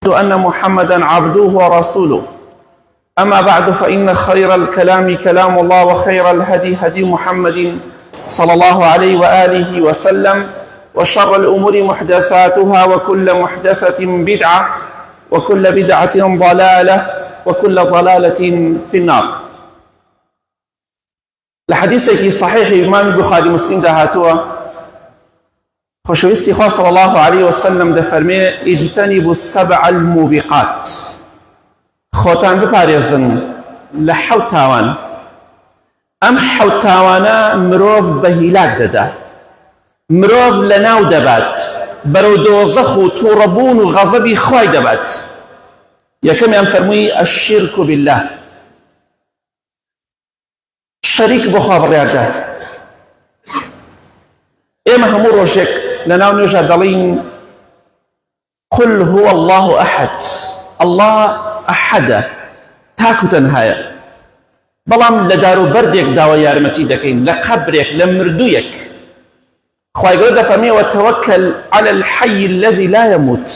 أن محمدا عبده ورسوله. أما بعد فإن خير الكلام كلام الله وخير الهدي هدي محمد صلى الله عليه وآله وسلم وشر الأمور محدثاتها وكل محدثة بدعة وكل بدعة ضلالة وكل ضلالة في النار. لحديثك صحيح إمام البخاري مسلم دهاتوا خوشويستي خواه صلى الله عليه وسلم دفرمي اجتنبوا السبع الموبقات، خوتان بپارێزن لە حەوت تاوان. ئەم حەوت تاوانە مرۆڤ بە هیلاک دەدا، مرۆڤ لەناو دەبات، بەرەو دۆزەخ و تووڕەبوون و غەزەبی خوای دەبات. یەکەمیان فەرمووی الشرك بالله، شەریک بۆ خوا بڕیاردا. ئێمە هەموو ڕۆژێک لەناو نوێژە دەڵین قل هو الله أحد، الله أحد تاکو تەنهایە. بەڵام لە دار و بەردێک داوە یارمەتی دەکەین، لە قەبرێک، لە مردوویەک. خوای گەورە دەفەرمێ وتەوەکەل على الحي الذي لا يموت،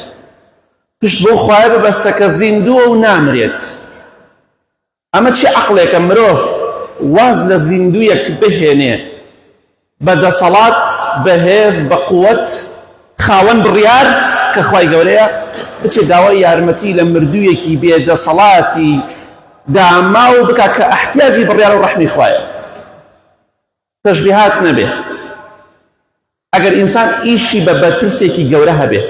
پشت بۆ خوایە ببەستە کە زیندووە و نامرێت. ئەمە چی عەقڵێکە مرۆڤ واز لە زیندوویەک بهێنێ، بەدەسەڵات، بەهێز، بە قووەت، خاوەن بڕیار کە خوای گەورەیە، بچێ داوای یارمەتی لە مردوویەکی بێدەسەڵاتی داما و بکە کە ئەحتیاجی بڕیار و ڕەحمی خوایە. تەشبیهات نەبێ. ئەگەر ئینسان ئیشی بە بەرپرسێکی گەورە هەبێ،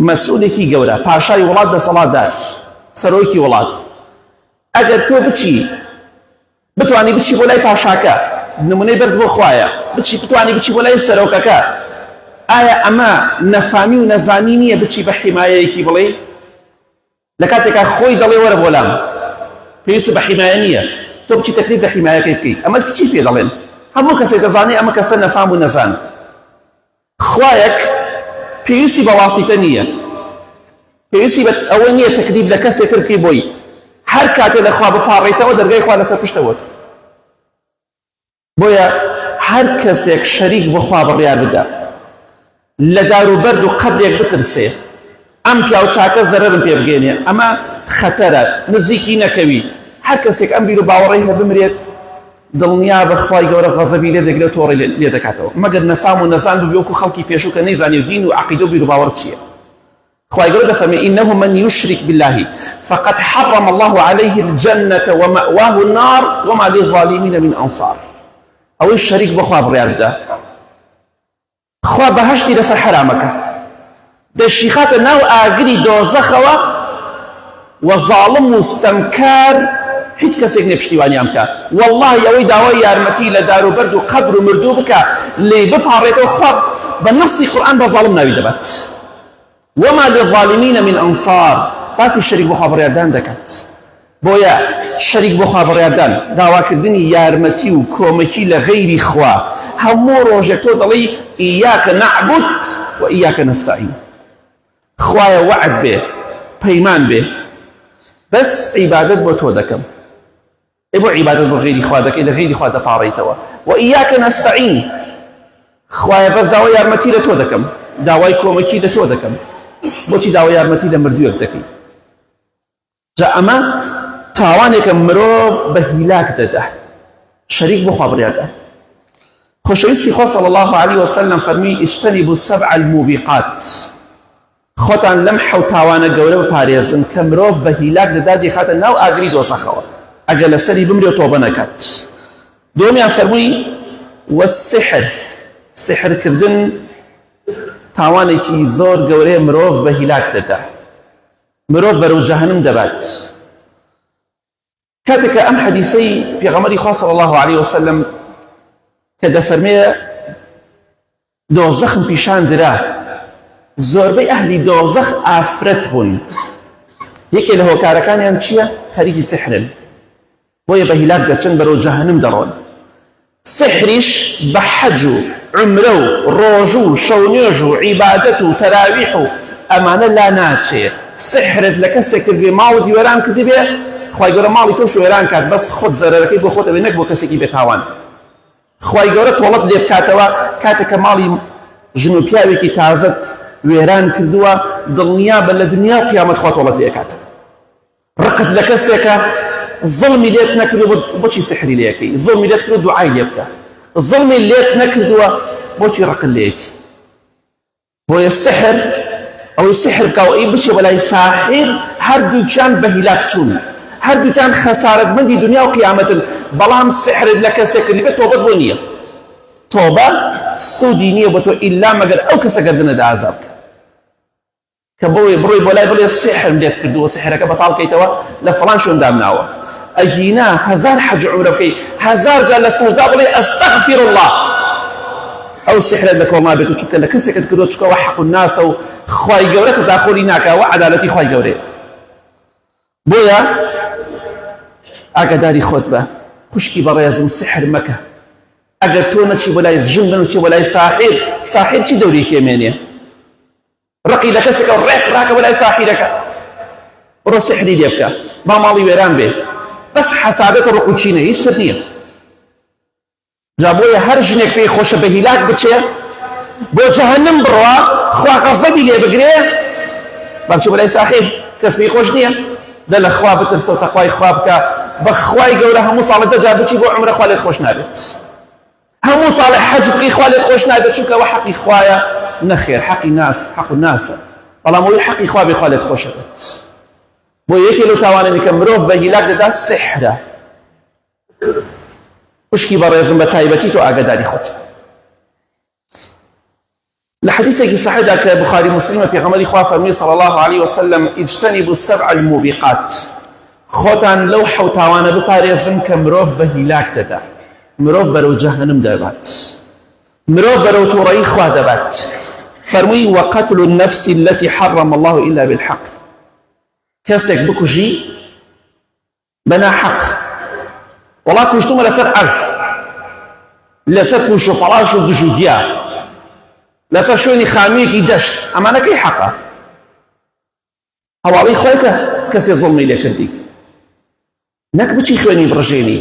مەسئولێکی گەورە، پاشای وڵات، دەسەڵاتدار، سەرۆکی وڵات، ئەگەر تۆ بتوانی بچی بۆ لای پاشاکە، نمونەی بەرز بۆ خوایە، بتوانی بچی بۆ لای سەرۆکەکە، ئایا ئەمە نەفامی و نەزانی نییە بچی بە حیمایەیەکی بڵێ؟ لە کاتێکا خۆی دەڵێ وەرە بۆ لام، پێویستە بە حیمایە نییە، تۆ بچی تەکلیف بە حیمایەکەی بکەیت. ئەمە چی پێ دەڵێن؟ هەموو کەسێک دەزانێ ئەمە کەسە نەفام و نەزان. خوایەک پێویستی بە واسیتە نییە، پێویستی بە ئەوە نییە تەکلیف لە کەسێک تر بکەی بۆی. هەر کاتێ لە خوا بپاڕێیتەوە دەرگای خوا لەسەر پشتەوەت. بۆیە هەر کەسێک شەریک بۆ خوا بڕیار بدە، لە دار و بەرد و قەبرێک بترسێ، ئەم پیاو چاکە زەرەرم پێ بگەێنێ، ئەمە خەتەرە، نزیکی نەکەوی. هەر کەسێک ئەم بیر و باوەڕەی هەیە بمرێت، دڵنیا بە خوای گەورە غەزەبی لێ دەگرێت، تۆڕی لێ دەکاتەوە. مەگەر نەفام و نەزان ببێ وەکو خەڵکی پێشوو کە نەیزانی و دین و عەقیدە و بیر و باوەڕ چییە. خوای گەورە دەفەرمێ إنه من يشرك بالله فقد حرم الله عليه الجنة ومأواه النار وما للظالمين من أنصار. ئەوەی شەریک بۆ خوا بڕیار بدە، خوا بەهەشتی لەسەر حرامەکە، دەشیخاتە ناو ئاگری دۆزەخەوە، و زاڵم و ستەمکار هیچ کەسێک نێ پشتیوانیان بکە. وەڵڵاهی ئەوەی داوای یارمەتی لە دار و بەرد و قەبر و مردوو بکە، لێ بپاڕێتەوە، خوا بە نەسی قورئان بە زاڵم ناوی دەبات. وما للظالمين من أنصار. باسی شەریک بۆ خوا بڕیاردان دەکات. بۆیە شەریک بۆ خوا بڕیاردان، داواکردنی یارمەتی و کۆمەکی لە غەیری خوا، هەموو ڕۆژێک تۆ دەڵێی ئیاکە نەعبود و ئیاکە نەستەعین. خوایە وەعد بێ، پەیمان بێ، بەس عیبادەت بۆ تۆ دەکەم. ئێ بۆ عیبادەت بۆ غەیری خوا دەکەی، لە غەیری خوا دەپاڕیتەوە. و ئیاکە نەستەعین، خوایە بەس داوای یارمەتی لە تۆ دەکەم، داوای کۆمەکی لە تۆ دەکەم. بۆچی داوای یارمەتی لە مردوویەک دەکەی؟ جا ئەمە تاوانێکە مرۆڤ بە هیلاک دەدا، شەریک بۆ خوا بڕیاردە. خۆشەویستی خوا صلی الله عليه وسلم فەرمی اجتنبوا السبع الموبقات، خۆتان لەم حەوت تاوانە گەورە بپارێزن کە مرۆڤ بە هیلاک دەدا، دێخاتە ناو ئاگری دۆزەخەوە ئەگەر لەسەری بمرێ و تۆبە نەکات. دووەمیان فەرمووی والسحر، سحرکردن تاوانێکی زۆر گەورەیە، مرۆڤ بە هیلاک دەدا، مرۆڤ بەرەو جەهەنم دەبات. کاتێکە ئەم حەدیسەی پێغەمبەری خوا صلی الله عليه وسلم کە دەفەرمێ دۆزەخم پیشان درا، زۆربەی ئەهلی دۆزەخ ئافرەت بوون. یەکێ لە هۆکارەکانیان چییە؟ خەریکی سحرن. بۆیە بە هیلاک دەچن، بەرەو جەهەنم دەڕۆن. سحریش بە حەج و عمرە و ڕۆژ و شەونێژ و عیبادەت و تەراویح و ئەمانە لا ناچێ. سحرت لە کەسێک کرد بێ، ماڵت وێران کردی بێ، خوای گەورە ماڵی تۆش وێران کات، بەس خۆت زەرەرەکەی بۆ خۆتە بێ، نەک بۆ کەسێکی بێتاوان. خوای گەورە تۆڵەت لێ بکاتەوە کاتێککە ماڵی ژن و پیاوێکی تازت وێران کردووە دڵنیا بە لە دنیا و قیامەت خوا تۆڵەت لێ ئەکاتەوە. ڕقت لە کەسێکە زڵمی لێت نەکردو بۆچی سحری لێەکەی، زڵمی لێت کردو دوعای لێ بکە، زڵمی لێت نەکردووە بۆچی ڕقت لێیەتی. بۆیە سحر ئەوەی سحر بکە و ئەی بچێ بەلای ساحر هەردووکیان بە هیلاک چوون، هەردووکیان خەسارەتمەندی دنیا و قیامەتن. بەڵام سحرت لە کەسێک کردی بێت تۆبەت بۆ نییە، تۆبە سوودی نییە بۆ تۆ ئیلا مەگەر ئەو کەسە گەردنەدا ئازاب بکە کە بۆی بڕۆی بۆ لای بڵێ سحرم لێت کردووە، سحرەکە بەتاڵ بکەیتەوە لە فڵان شوێندا مناوە. ئەگینا 1000 حەج عومرە بکەی، 1000 جار لە سەجدا بڵێ ئەستەغفر الله، ئەو سحرت لە کۆڵ نابێت و چونکە لە کەسێکت کردووە چکەوە حەق الناسە و خوای گەورە تەداخۆلی ناکاوە عەدالەتی خوای گەورەیە. بۆیە ئاگاداری خۆت بە، خوشکی بەڕێزم سحر مەکە. ئەگەر تۆ نەچی بۆ لای ژن بنووسی بۆ لای ساحر، ساحر چی دەوری کێمێنێ؟ ڕقی لە کەسێکە ڕێک ڕاکە بۆ لای ساحیرەکە، بڕۆ سحری لێ بکە، با ماڵی وێران بێ، بەس حەسادەتە ڕق و چینە، هیچ تر نییە. جا بۆیە هەر ژنێک پێی خۆشە بە هیلاک بچێ بۆ جەهەنم بڕوا، خوا غەزەبی لێ بگرێ، با بچێ بۆ لای ساحر، کەس پێی خۆش نییە. دە لە خوا بترسە و تەقوای خوا بکە، بە خوای گەورە هەموو ساڵێک دەجا بچی بۆ عومرە خوا لێت خۆش نابێت، هەموو ساڵێ حەج بکەی خوا لێت خۆش نابێت، چونکە ئەوە حەقی خوایە نەخێر، حەقی ناس، حەق الناسە. بەڵام ئەوەی حەقی خوا بێ خوا لێت خۆشە بێت. بۆ یەکێ لەو تاوانانی کە مرۆڤ بە هیلاک دەدا سحرە. خوشکی بەڕێزم بە تایبەتی تۆ ئاگاداری خۆت. لە حەدیثێکی صحیحدا کە بخاری مسلمە پێغەمبەری خوا فەرمووی صلی الله عليه وسلم اجتنبوا السبع الموبقات، خۆتان لەو حەوت تاوانە بپارێزن کە مرۆڤ بە هیلاک دەدا، مرۆڤ بەرەو جەهەنم دەبات، مرۆڤ بەرەو تووڕەیی خوا دەبات. فەرمووی وقتل النفس التي حرم الله إلا بالحق، کەسێک بکوژی بە ناحەق، وەڵا کوشتومە لەسەر عەرز، لەسەر پوش و پەڵاش و گژ و گیا، لەسەر شوێنی خامیەکی دەشت، ئەمانەکەی حەقە، هەواڵەی خۆیکە کەسێ زڵمی لێ کردی، نەک بچی خوێنی بڕژێنی.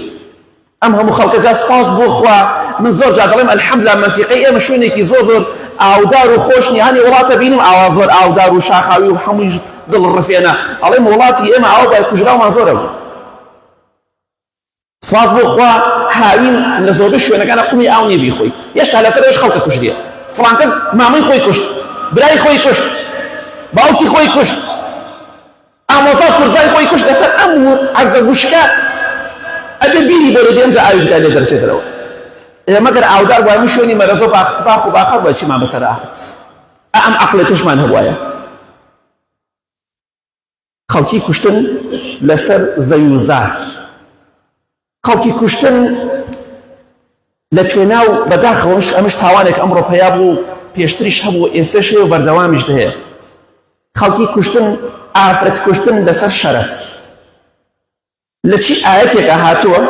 ئەم هەموو خەڵکە جا سپاس بۆ خوا، من زۆر جا دەڵێم ئەلحەمدولیلا مەنتیقەی ئێمە شوێنێکی زۆر زۆر ئاودار و خۆشنی، هەنێ وڵاتە بینم ئاوا زۆر ئاودار و شاخاوی و هەمووی دڵ ڕفێنە، ئەڵێم وڵاتی ئێمە ئاوا بای کوژراومان زۆرە بوو. سپاس بۆ خوا هاوین لە زۆربەی شوێنەکانە قومی ئاو نییە بیخۆی، هێشتا لەسەرش خەڵکە کوژریە، فڵان کەس مامەی خۆی کوشت، برای خۆی کوشت، باوکی خۆی کوشت، ئامۆزا کورزای خۆی کوشت، لەسەر ئەم عەرزە گوشکە ئەبێ بیری بۆ لە دێم جا ئاوی بدا لێ دەرچێتەوە. مەگەر ئاودار بووە هەموو شوێنی مەرەزە و باخ و باخەڵ بە چیمان بەسەر ئاهات، ئەم عەقڵە توشمان هەبوایە. خەڵکی کوشتن لەسەر زەوی و زار، خەڵکی کوشتن لە پێناو بەداخەوەش، ئەمش تاوانێک ئەمڕۆ پەیا بوو، پێشتریش هەبوو، ئێستش هەیە و بەردەوامیش هەیە. خەڵکی کوشتن، ئافرەت کوشتن لەسەر شەرەف. لە چی ئاەتێکە هاتووە،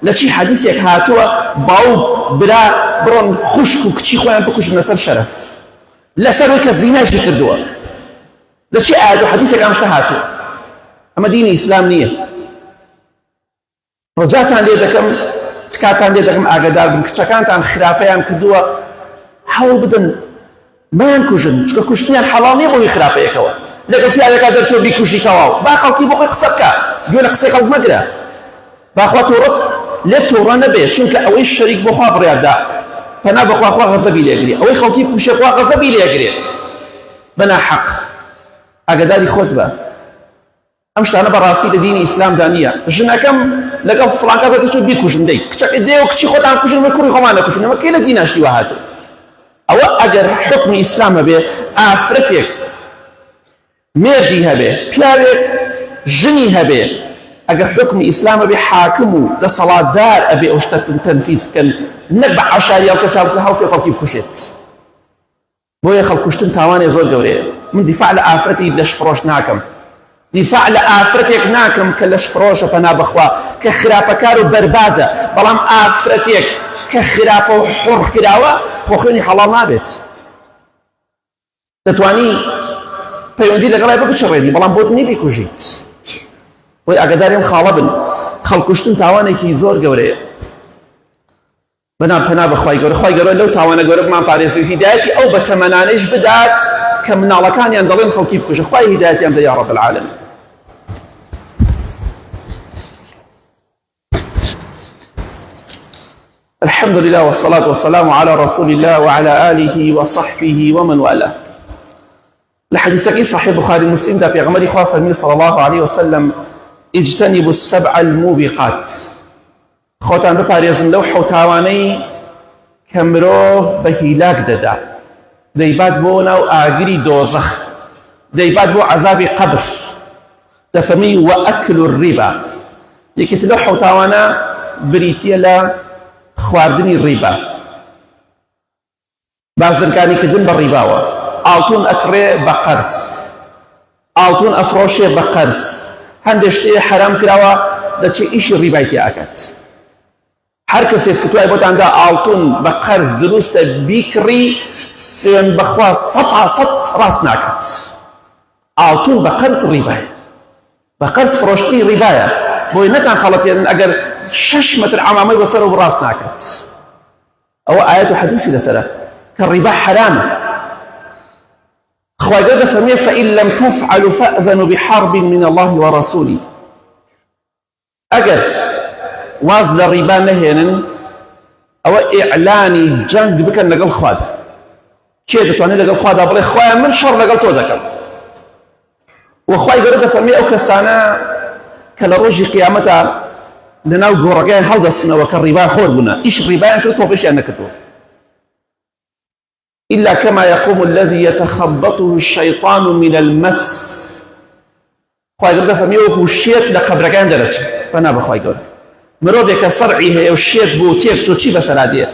لە چی حەدیثێک هاتووە باوک برا بڕۆن خوشک و کچی خۆیان بکوشن لەسەر شەرەف، لەسەر وەی کە زیناشی کردووە. لە چی ئاەت و حەدیثێک ئەم شتە هاتووە؟ ئەمە دینی ئیسلام نییە. ڕجاتان لێ دەکەم، تکاتان لێ دەکەم ئاگادار بن، کچەکانتان خراپەیان کردووە هەوڵ بدن مایان کوژن، چکە کوشتنیان حەڵاڵ نییە بۆی خراپەیەکەوە. لەگەڵ پیاوێکا دەرچۆ بیکوژی تەواو، با خەڵکی بۆ خۆی قسە بکە، گوێ لە قسەی خەڵک مەگرە، باخوا تۆڕە لێ تۆڕە نەبێت، چونکە ئەوەی شەریک بۆ خوا بڕیاردا پەنا بەخوا خوا غەزەبی لێگرێ، ئەوەی خەڵکی پوشێ خوا غەزەبی لێگرێ بە ناحەق. ئاگاداری خۆت بە، ئەم شتانە بەڕاستی لە دینی ئیسلامدا نییە. ژنەکەم لەگەڵ فڵان کەسە دەچێت بیکوژن، دەی کچەکە دێ و کچی خۆتان کوژن و کوڕی خۆمان نەکوژن، ئەمە کەی لە دیناشتی وا هاتووە؟ ئەوە ئەگەر حکمی ئیسلام هەبێ، ئافرەتێک مێردی هەبێ، پیاوێک ژنی هەبێ، ئەگەر حکمی ئیسلام هەبێ، حاکم و دەسەڵاتدار ئەبێ ئەو شتە تەنفیز بکەن، نەک بە عەشاریا و کەسا هەڵسێ خەڵکی بکوشێت. بۆیە خەڵکوشتن تاوانێ زۆر گەورەیە. من دیفاع لە ئافرەتی لەش فرۆش ناکەم، دیفاع لە ئافرەتێک ناکەم کە لەش فرۆشە پەنا بەخوا، کە خراپەکار و بەربادە، بەڵام ئافرەتێک کە خراپە و حوڕ کراوە خۆ خوێنی حەڵاڵ نابێت. دەتوانی پەیوەندی لەگەڵای بچڕێنی، بەڵام بۆت نییە بیکوژیت. بۆی ئاگاداریم خاڵە بن، خەڵکوشتن تاوانێکی زۆر گەورەیە. بنا پنا بخوای گەورە لەو تاوانە گەورە بمان پارێزی هیدایەتی ئەو بە تەمەنانەیش بدات کە مناڵەکانیان دەڵێن خەڵکی بکوژە خوای هیدایەتیان بدە یا رب العالمین. الحمد لله والصلاة والسلام على رسول الله وعلى آله وصحبه ومن والاه. لحديثك صحيح البخاري مسلم دا بيغمري خواه فرمي صلى الله عليه وسلم اجتنبوا السبع الموبقات. خوتان بپارێزن لەو حوتاوانەی کە مرۆڤ بە هیلاک دەدا، دەیبات بۆ ناو ئاگری دۆزەخ، دەیبات بۆ عەزابی قەبر. دەفەرمی وەئەکل الڕیبا، یەکێت لەو حوتاوانە بریتیە لە خواردنی ڕیبا، بازرگانیکردن بە ڕیباوە، ئاڵتون ئەکڕێ بە قەرز، ئاڵتون ئەفرۆشێ بە قەرز، هەندێک شتێ حەرام کراوە دەچێ ئیشی ڕیبای تێ ئەکات. هەر کەسێک فتوای بۆتاندا ئاڵتون بە قەرز دروستە بیکڕی سوێن بەخوا 100% ڕاست ناکات. ئاڵتون بە قەرز ڕیبایە، بە قەرز فرۆشتنی ڕیبایە، بۆی نەتان خەڵەتێنن ئەگەر 6 متر عەمامەی بەسەر و ڕاست ناکات. ئەوە ئایەت و حەدیثی لەسەرە کە ڕیبا حرامە. خوای گەورە دەفەرمێ فإن لم تفعلوا فأذنوا بحرب من الله ورسوله. ئەگەر واز لە ڕیبا نەهێنن ئەوە ئیعلانی جەنگ بکەن لەگەڵ خوادا. کێ دەتوانێت لەگەڵ خوادا بڵێ خوایە من شەڕ لەگەڵ تۆ دەکەم؟ وخوای گەورە دەفەرمێ ئەو کەسانە کە لە ڕۆژی قیامەتە لەناو گۆڕەکەیان هەڵدەستنەوە کە ڕیبا خۆر بوونە، ئیش ڕیبایان کرد تۆ پێشیان نەکردووە. إلا كما يقوم الذي يتخبطه الشيطان من المس. خوای گەورە دەفەرمێ وەکو شێت لە قەبرەکان دەرەچێت. پەنا بە خوای گەورە. مرۆڤێک کە سەرعی هەیە و شێت بوو تێک چۆ چی بەسەرا دێ،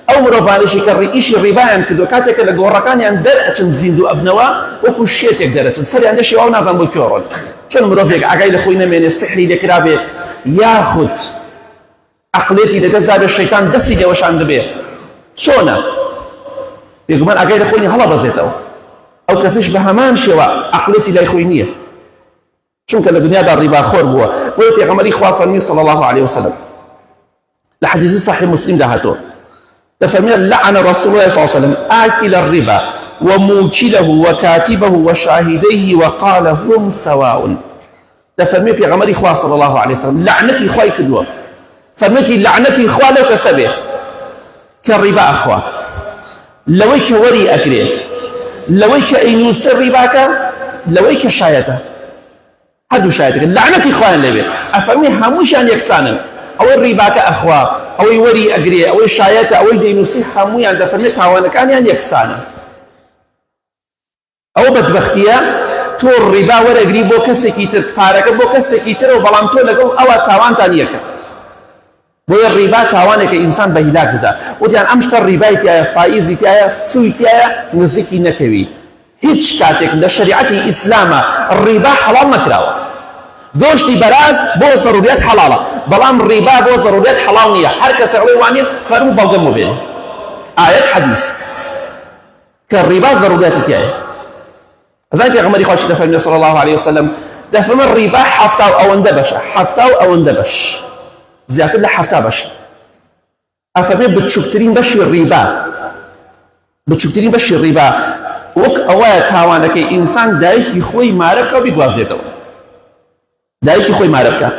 ئەو مرۆڤانشی کە ئیشی ڕیبایان کردو کاتێکە لە گۆڕەکانیان دەرئەچن زیندوو ئەبنەوە وەکو شێتێک دەرەچن، سەریان دەشێ وا نازان بۆ کێڕۆن. چۆن مرۆڤێک ئاگای لە خۆی نەمێنێ سحری لێکرا بێ یاخود عەقڵێتی لەدەستدا بێ شەیتان دەستی لێوەشان دەبێ، چۆنە؟ بێگومان ئاگای لە خۆی هەڵەبەزێتەوە. ئەو کەسش بە هەمان شێوە عەقڵێتی لای خۆی نییە، چونکە لە دنیادا ڕیباخۆر بووە. بۆیە پێغەمبەری خوا فەرمی صلی الله عليه وسلم لە حەدیثی صحیح مسلم داهاتوە دەفەرمێ لعن رسول الله صلى الله عليه وسلم آكل الربا وموكله وكاتبه وشاهديه وقال هم سواء. دەفەرمێ پێغەمبەری خوا صلی الله عليه وسلم لعنەتی خوای کردووە، فەرمێتی لعنەتی خوا لەو کەسە بێ کە ڕیبا ئەخوا، لەوەی کە وەری ئەگرێ، لەوەی کە ئەینووسێ ڕیباکە، لەوەی کە شایەتە، هەردوو شایەتەکە لعنەتی خوایان لێبێ. ئەفەرمێ هەمووشیان یەکسانن، ئەوەی ڕیباکە ئەخوا، ئەوەی وەری ئەگرێ، ئەوەی شایەتە، ئەوەی دەینووسی، هەموویان دەفەرمێ تاوانەکانیان یەکسانە. ئەوە بەدبەختیە تۆ ڕیبا وەرەگری بۆ کەسێکی تر، پارەکە بۆ کەسێکی ترەوە، بەڵام تۆ لەگەڵ ئەوە تاوانتان یەکە. بۆیە ڕیبا تاوانێکە ئینسان بە هیلاک دەدا. وتیان ئەم شتە ڕیبای تایە، فائیزی تایە، سووی تایە، نزیکی نەکەوی. هیچ کاتێک لە شەریعەتی ئیسلامە ڕیبا حەڵال نەکراوە. گۆشتی بەراز بۆ زەروریات حەڵاڵە، بەڵام ڕیبا بۆ زەروریات حەڵال نییە. هەر کەسێ ئەڵێ وانێ فەرموو بەڵگەم بێنێ ئایەت حەدیث کە ڕیبا زەروریاتی تایە. ئەزانین پێغەمبەری خوا چی دەفەرمێ صلی الله عليه وسلم؟ دەفەرمێ ڕیبا 70 ئەوەندە بەشە، 70 ئەوەندە بەش، زیاتر لە 70 بەشە. ئەفەرمێ بچووکترین بەشی ڕیبا، بچووکترین بەشی ڕیبا وەک ئەوەیە تاوانەکەی ئینسان دایکی خۆی مارە بکە و بیگوازێتەوە. دایکی خۆی مارە بکە.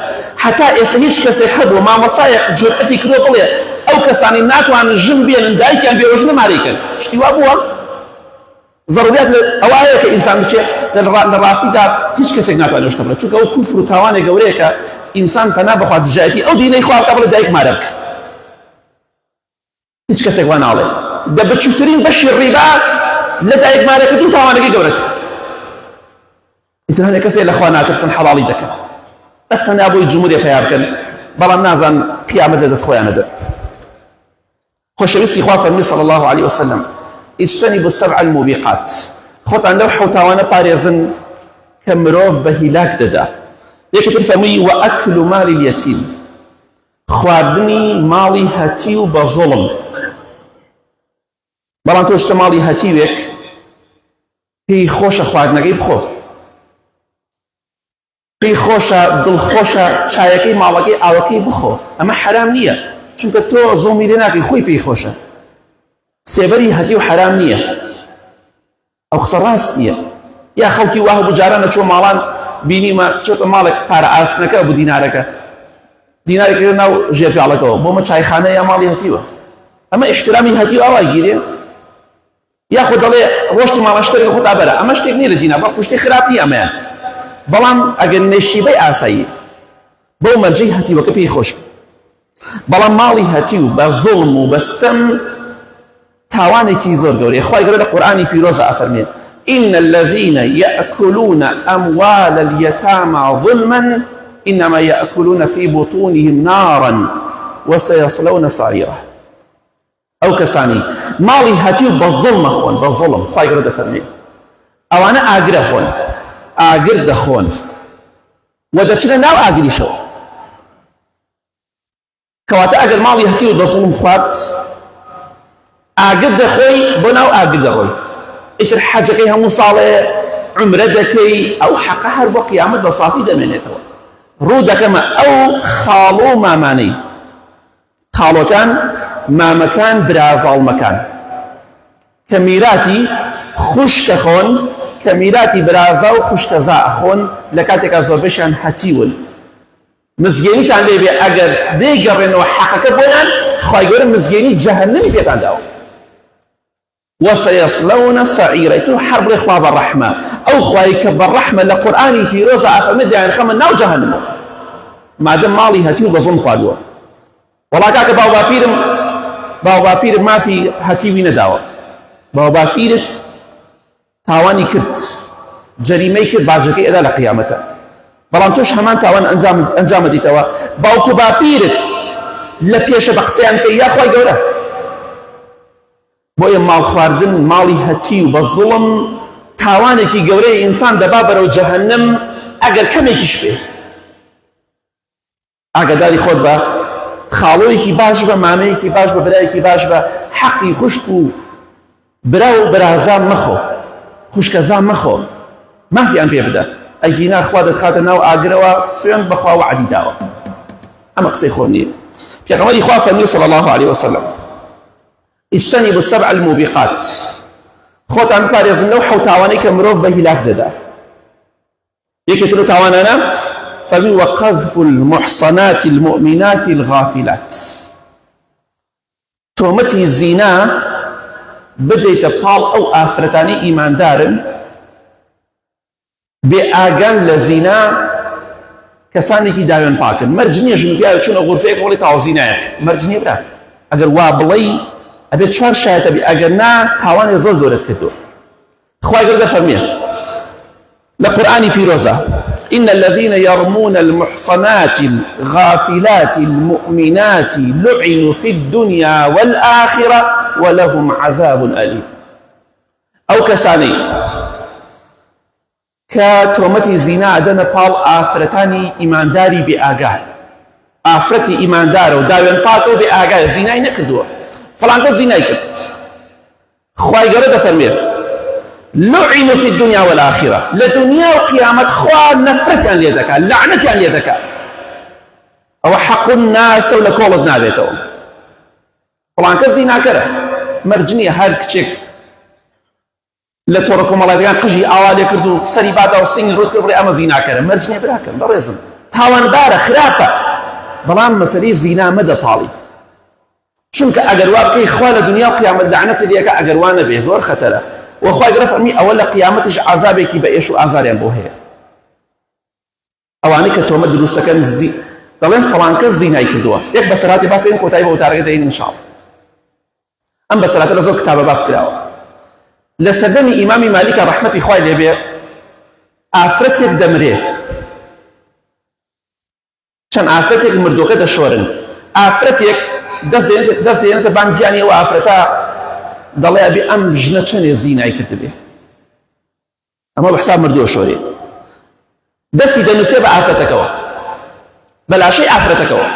حتا ئێستا هیچ کەسێک هەبوو مامۆستایەک جورئەتی کردووە بڵێ ئەو کەسانی ناتوانن ژن بێنن دایکیان بێوەژنە مارەیکەن. شتی وا بووە؟ ضروريات ئەوایە کە ئینسان بچێت لە ڕاستیدا هیچ کەسێک ناتوانێت شتە بڵێت، چونکە ئەو کوفر و تاوانێک گەورەیە کە ئینسان پەنا بخوا دژایەتی ئەو دینەی خوا بکە بڵێ دایک مارە بکە. هیچ کەسێک وا ناڵێ. دە بچووکترین بەشی ڕیبا لە دایک مارەکردن تاوانەکەی گەورەتر. ئیتر هەندێک کەسێک لە خوا ناترسن حەڵاڵی دەکەن. بەس تەنیا بۆی جمهوریە پەیا بکەن، بەڵام نازان قیامەت لە دەست خۆیانەدا. خۆشەویستی خوا فەرمی صلی الله عليه وسلم اجتنبوا السبع الموبقات. خۆتان لەو حەوتاوانە پارێزن کە مرۆڤ بە هیلاک دەدا. یەکێتر فەرمووی وەئەکل مال اليەتیم، خواردنی ماڵی هەتی و بە زوڵم. بەڵام تۆ شتە ماڵی هەتیوێک پێی خۆشە خواردنەکەی بخۆ، پێی خۆشە دڵخۆشە چایەکەی ماڵەکەی ئاوەکەی بخۆ، ئەمە حەرام نییە. چونکە تۆ زڵمی لێ ناکەی خۆی پێی خۆشە سێبەری هەتی و حرام نییە ئەو قسە ڕاست نییە یا خەڵکی وا هەبوو جارانە چۆ ماڵان بینیمە چۆتە ماڵێک پارە ئاستنەکە بوو دینارێکە ناو ژێرپیاڵەکەەوە بۆمە چایخانە یا ماڵی هەتیوە ئەمە احترامی هەتی و ئاوای گیرێ یاخۆ دەڵێ ڕۆشتی ماڵەشتەرێک خۆتا بەرە ئەمە شتێک نیە لە دینا بە خوشتی خراپ نیە ئەمەیان بەڵام ئەگەر نەشیبەی ئاسایی بۆ مەرجەی هەتیوەکە پێی خۆش بەڵام ماڵی هەتی و بە زوڵم و بەستەم تاوانێکی زۆر گەورەیە خوای گەورە لە قورئانی پیرۆزە ئەفەرمێ إن الذين يأكلون أموال اليتامى ظلما إنما يأكلون في بطونهم نارا وسيصلون سعيرا أو كساني مالي هاتيو بالظلم أخوان بالظلم خواهي قرد فرمي أو أنا آقر أخوان آقر دخوان ودتشنا ناو آقري شو كواتا آقر مالي هاتيو بالظلم خوات آقر دخوي بناو آقر دخوي ئیتر حەجەکەی هەموو ساڵێ عومرە دەکەی ئەو حەقە هەر بۆ قیامەت بە سافی دەمێنێتەوە ڕوو دەکەمە ئەو خاڵۆ و مامانەی خاڵۆکان مامەکان برازاڵمەکان کە میراتی خوشکە خۆن کە میراتی برازا و خوشکەزا ئەخۆن لە کاتێکا زۆربەشیان هەتیون مزگێنیتان لێبێ ئەگەر دەیگەڕێنەوە حەقەکە بۆیان خوای گەورە مزگێنی جەهەنەمی پێتان داوە وسيصلون سعيرا تو حرب اخوا بالرحمه او خوايك بالرحمه لقراني في روزا افمد يعني خمن ناو جهنم ما دام مالي هتيو بظن خادوا والله كاك باو بابير ما في هتيوي نداوه باو بافيرت تاواني كرت جريمي كرت باجكي الى قيامته بلان توش همان تاوان انجام ديتوا باو بابيرت لبيش بقسيان كي يا خوي قوله بۆیە ماڵ خواردن ماڵی هەتی و بە زوڵم تاوانێکی گەورەی ئینسان دەبا بەرەو جەهەنەم ئەگەر کەمێکیش بێ ئاگاداری خۆت بە خاڵۆیەکی باش بە مامەیەکی باش بە برایەکی باش بە حەقی خوشک و برا و برازان مەخۆ خوشکەزان مەخۆ مافیان پێ بدە ئەگینا خوا دەتخاتە ناو ئاگرەوە سوێن بەخوا وعدی داوە ئەمە قسەی خۆ نییە پێغەمبەری خوا فەرمووی صلی الله عليه وسلم اجتنبوا السبع الموبقات خوتان بارێزن لەو حەوت تاوانەی کە مرۆڤ بە هیلاک دەدا یەکێتر لەو تاوانانە فەرمی وقذف المحصنات المؤمنات الغافلات تۆمەتی زینا بدەیتە پاڵ ئەو ئافرەتانی ئیماندارن بێ ئاگان لە زینا کەسانێکی داوێن پاکن مەرج نییە ژن پیاوێ چوونە غورفەیەک وڵی تاوە زینایەک مەرج نییە برا ئەگەر وا بڵێی ئەبێت چوار شایەتە بێ ئەگەر نا تاوانێ زۆر گەورەت کردووە خوای گەورە دەفەرمێ لە قورئانی پیرۆزە إن الذين يرمون المحصنات الغافلات المؤمنات لعنوا في الدنيا والآخرة ولهم عذاب أليم أو كساني كتومتي زنا أدنى بال آفرتاني إيمان داري بآقاه آفرتي إيمان دارو داوين باكو بآقاه زناي نكدوه فلان كو زناي كد خواهي قرد فرميه لعنوا في الدنيا والآخرة لدنيا وقيامة خوا نفرتان ليدكا لعنتان ليدكا أو حق الناس ولا كولد نابيتو فلان كو زنا كره مرجنية هر كتشك لتوركم الله ديان قجي آوالي كردو سري بعد أو سين رود كبري أما زنا كره مرجنية براكم بريزم تاوان دارة خرابة بلان مسألة زنا مدى طالي چونکە ئەگەر وا بکەی خوا لە دنیا و قیامەت لعنەت لێکە ئەگەر وا نەبێ زۆر خەتەرە وەخوای گەورە فەرمی ئەوە لە قیامەتش عەزابێکی بە ئێش و ئازاریان بۆ هەیە ئەوانەی کە تۆمەت دروست دەکەن دەڵێن فەڵان کەس زینای کردووە یەک بەسەراتی باسێن کۆتایی بە وتارەکە دەین ئینشاڵڵا ئەم بەسەراتە لە زۆر کتابە باس کراوە لە سەردەمی ئیمامی مالیکە ڕەحمەتی خوای لێبێ ئافرەتێک دەمرێ چەند ئافرەتێک مردووەکە دەشۆرن ئافرەتێک دەست دێنێتە بانگیانی ئەوە ئافرەتە دەڵێ ئەبێ ئەم ژنە چەندێ زینای کرد بێ ئەمە بە حساب مردووە شۆرێ دەستی دەنووسێ بە ئافرەتەکەوە بە لاشەی ئافرەتەکەوە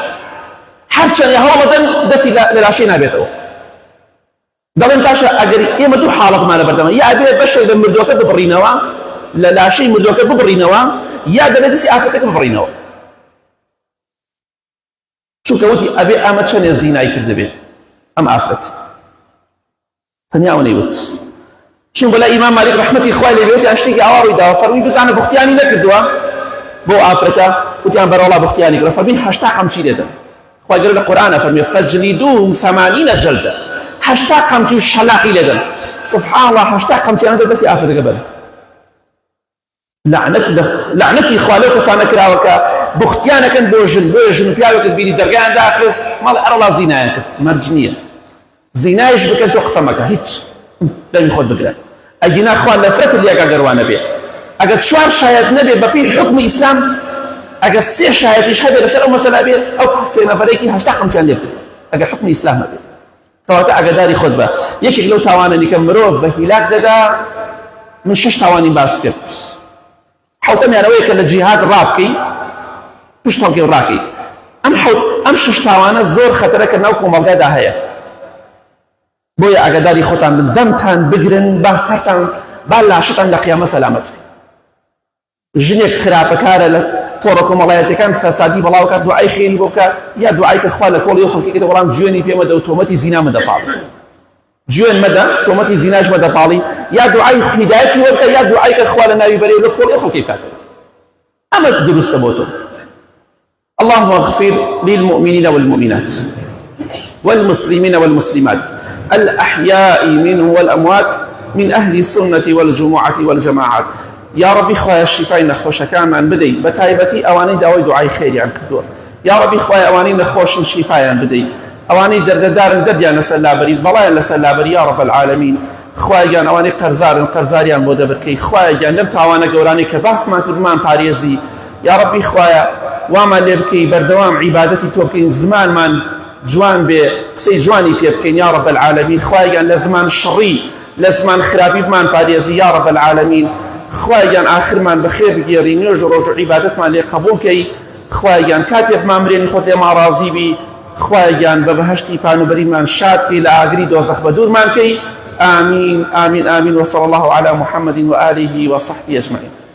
هەرچەندە هەوڵەدەن دەستی لە لاشەی نابێتەوە دەڵێن پاشە ئەگەر ئێمە دوو حاڵەتمانە بەردەمە یا ئەبێ بەشێک لە مردووەکە ببڕینەوە لە لاشەی مردووەکە ببڕینەوە یا دەبێت دەستی ئافرەتەکە ببڕینەوە چونکە وتی ئەبێ ئەمە چەندێ زینای کردبێ ئەم ئافرەت تەنیا ئەوە نەیوت چون بەلا ئیمام مالک ڕەحمەتی خوای لێ بێت یان شتێکی ئاوا ڕووی داوە فەرمووی بزانە بوختیانی نەکردووە بۆ ئافرەتە وتیان بەرەوەڵا بوختیانی کردووە فەرمووی 80 قەمچی لێدەن خوای گەورە لە قورئانە فەرمووی فەجلیدوهم 80 جەلدە 80 قەمچی و شەلاقی لێدەن سبحان الله 80 قەمچیانە دەستی ئافرەتەکە بەر لعنەتی خوا لەو کەسانە کراوە کە بوختیانەکەن بۆ ژن و پیاوێکت بینی دەرگایان داخست ماڵی ئەرەڵا زینایان کرد مەرج نییە زینایش بکەن تۆ قسە مەکە هیچ دەمی خۆت بگرە ئەگینا خوا نەفرەتت لێکا گەڕوانە بێ ئەگەر 4 شایەت نەبێ بەپێی حکمی ئیسلام ئەگەر 3 شایەتیش هەبێ لەسەر ئەو مەسەلا بێ ئەو 3 نەفەرێکی 80 قەمچیان لێ بدرێ ئەگەر حکمی ئیسلام هەبێ کەواتە ئاگاداری خۆت بە یەکێک لەو تاوانانی کە مرۆڤ بە هیلاک دەدا من 6 تاوانی باس کرد حوتەمیانەوەی کە لە جیهاد ڕابکەی پشت هەڵکەی و ڕاکەی ئەم 6 تاوانە زۆر خەتەرە کە ناو کۆمەڵگادا هەیە بۆیە ئاگاداری خۆتان بن دەمتان بگرن با سەرتان با لاشتان لە قیامە سەلامەت ژنێک خراپەکارە لە تۆڕە کۆمەڵایەتەکان فەسادی بەڵاو کات دوعای خێری بۆ بکە یا دوعای کە خوا لە کۆڵی ئەو خەڵکێکێتە بەڵام گوێنی پێ مەدە و تۆمەتی زینا مەدەپاڵی گوێن مەدە تۆمەتی زیناش مەدەپاڵی یا دوعای هیدایەتی وەرکە یا دوعای کە خوا لە ناوی بەرێ لە کۆڵی ئەو خەڵکێ بکاتەوە ئەمە دروستە بۆ تۆ اللهم اغفر للمؤمنين والمؤمنات والمسلمين والمسلمات الأحياء منهم والأموات من أهل السنة والجمعة والجماعات يا ربي خوايا الشفاء نخوش كان من بدي بتايبتي أواني داوي دعاء خيري عن كدور يا ربي خوايا أواني نخوش الشفاء بدي أواني دردار درديا نسلا بريد بلايا نسلا بريد يا رب العالمين خوايا أواني قرزاريان بودبر كي خوايا نبت أوانا قوراني كباس ما كدمان باريزي يا ربي خوايا وما لبكي بردوام عبادتي توبكين زمان من جوان بێ قسەی جوانی پێ بکەین یا رب العالمین خوایان لە زمان شڕی لە زمان خراپی بمان پارێزی یا رب العالمین خوایان ئاخرمان بەخێر بگێڕی نوێژ و ڕۆژ و عیبادەتمان لێ قبوڵ کەی خوایان کاتێک بمامرێنی خۆت لێما ڕازی بی خوایان بە بەهەشتی پانوبەریمان شاد کەی لە ئاگری دۆزەخ بە دوورمان کەی آمین آمین آمین وصلى الله على محمد وآله وصحبه أجمعين